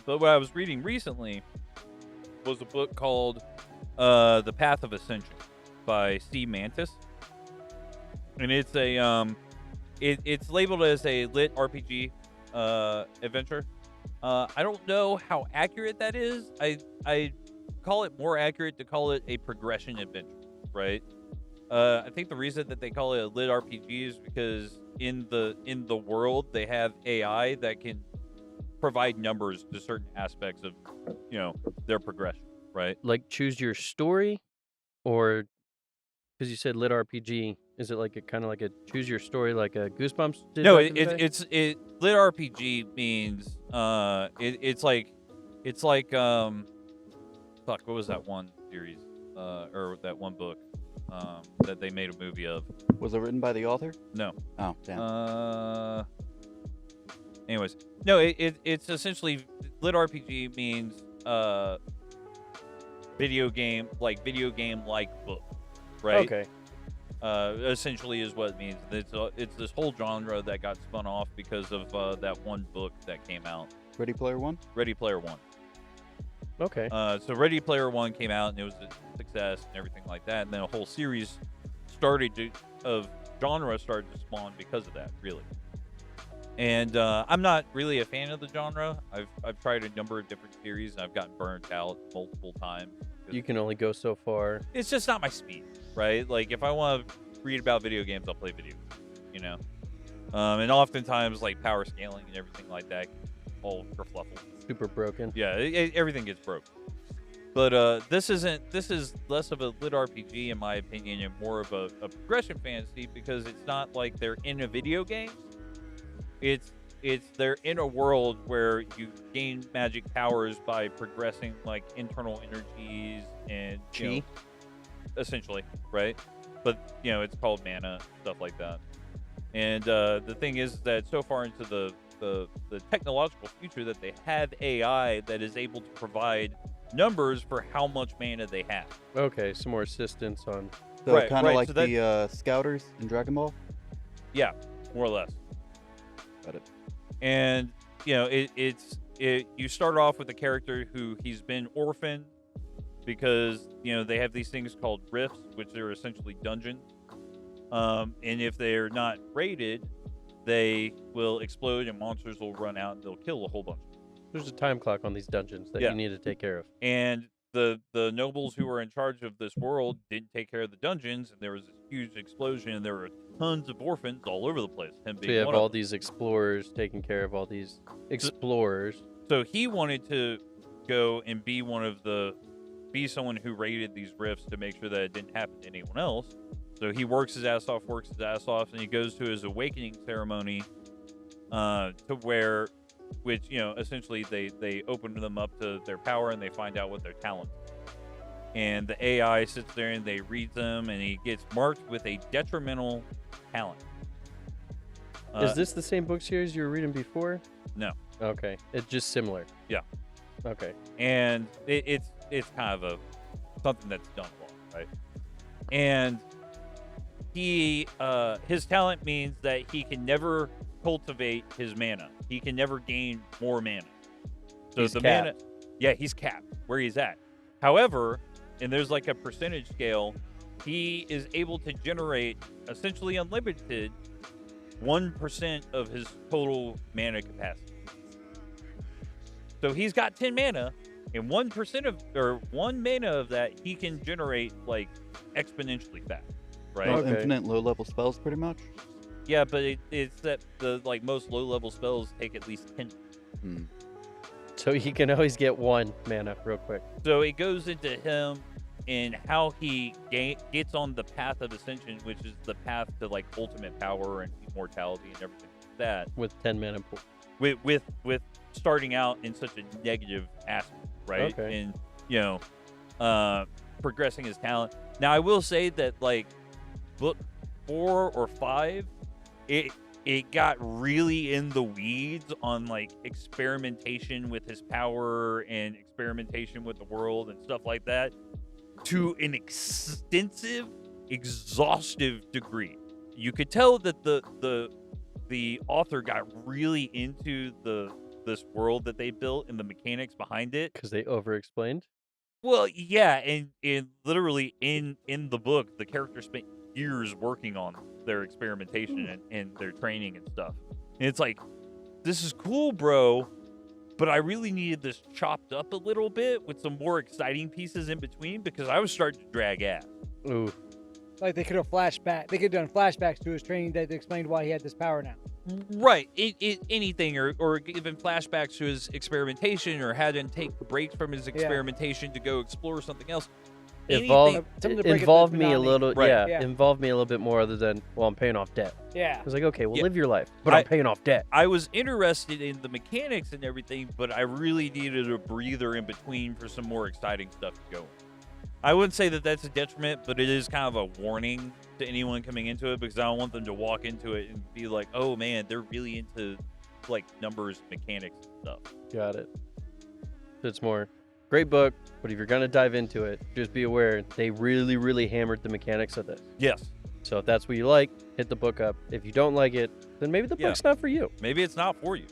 But what I was reading recently was a book called The Path of Ascension by Mantis. And it's it's labeled as a lit RPG adventure. I don't know how accurate that is. I call it more accurate to call it a progression adventure, right? I think the reason that they call it a lit RPG is because in the world they have AI that can provide numbers to certain aspects of their progression, right? Like choose your story, or because you said lit RPG, is it like a kind of like a choose your story like a Goosebumps did No, back in the day? it's lit RPG means it's like fuck, what was that one series or that one book that they made a movie of? Was it written by the author? No. Oh, damn. Anyways, no, it's essentially lit RPG means video game like book, right? Okay. Essentially is what it means. It's this whole genre that got spun off because of that one book that came out, Ready Player One? Ready Player One. Okay. So Ready Player One came out and it was a success and everything like that, and then a whole series of genre started to spawn because of that, really. And I'm not really a fan of the genre. I've tried a number of different series and I've gotten burnt out multiple times. You can only go so far. It's just not my speed, right? Like if I want to read about video games, I'll play video games, and oftentimes like power scaling and everything like that, all kerfluffle. Super broken. Yeah, everything gets broke. But this is less of a lit RPG in my opinion and more of a progression fantasy because it's not like they're in a video game. It's they're in a world where you gain magic powers by progressing like internal energies and Chi, essentially, right? But it's called mana, stuff like that. And the thing is that so far into the technological future that they have AI that is able to provide numbers for how much mana they have. Okay, some more assistance on. So Right, kind of right, like so that- the Scouters in Dragon Ball? Yeah, more or less. Got it. And you start off with a character who he's been orphaned because they have these things called rifts, which are essentially dungeons. And if they're not raided, they will explode and monsters will run out and they'll kill a whole bunch. There's a time clock on these dungeons that Yeah. you need to take care of. And the nobles who were in charge of this world didn't take care of the dungeons, and there was this huge explosion, and there were tons of orphans all over the place. Him So being you have one all of them. these explorers taking care of all these explorers. So he wanted to go and be someone who raided these rifts to make sure that it didn't happen to anyone else. So he works his ass off, and he goes to his awakening ceremony, which essentially they open them up to their power and they find out what their talent is. And the AI sits there and they read them, and he gets marked with a detrimental talent. Is this the same book series you were reading before? No. Okay, it's just similar. Yeah. Okay. And it's kind of something that's done well, right? And his talent means that he can never cultivate his mana. He can never gain more mana. So He's the capped. mana, yeah, he's capped where he's at. However, and there's like a percentage scale, he is able to generate essentially unlimited 1% of his total mana capacity. So he's got 10 mana, and 1 mana of that he can generate like exponentially fast, right? Well, Okay. infinite low-level spells, pretty much? Yeah, but it's that the like most low level spells take at least 10. Hmm. So he can always get 1 mana real quick. So it goes into him and how he gets on the path of ascension, which is the path to like ultimate power and immortality and everything like that. With 10 mana pool. With starting out in such a negative aspect, right? Okay. And progressing his talent. Now I will say that like book 4 or 5, it got really in the weeds on like experimentation with his power and experimentation with the world and stuff like that to an extensive, exhaustive degree. You could tell that the author got really into the this world that they built and the mechanics behind it. Because they over-explained. Well, yeah, and literally in the book, the characters spent years working on their experimentation and their training and stuff. And it's like, this is cool, bro, but I really needed this chopped up a little bit with some more exciting pieces in between because I was starting to drag ass. Ooh. Like they could have flashback. They could have done flashbacks to his training that explained why he had this power now. Right. Anything or given flashbacks to his experimentation or had him take breaks from his experimentation to go explore something else. Involved Something to break up involved the me a monotony. little, Right. yeah, involved me a little bit more other than, well, I'm paying off debt. Yeah. I was like, okay, well, Yeah. live your life, but I'm paying off debt. I was interested in the mechanics and everything, but I really needed a breather in between for some more exciting stuff to go. I wouldn't say that that's a detriment, but it is kind of a warning to anyone coming into it because I don't want them to walk into it and be like, oh man, they're really into like numbers, mechanics, and stuff. Got it. It's more great book, but if you're gonna dive into it, just be aware they really, really hammered the mechanics of this. Yes. So if that's what you like, hit the book up. If you don't like it, then maybe the Yeah. book's not for you. Maybe it's not for you.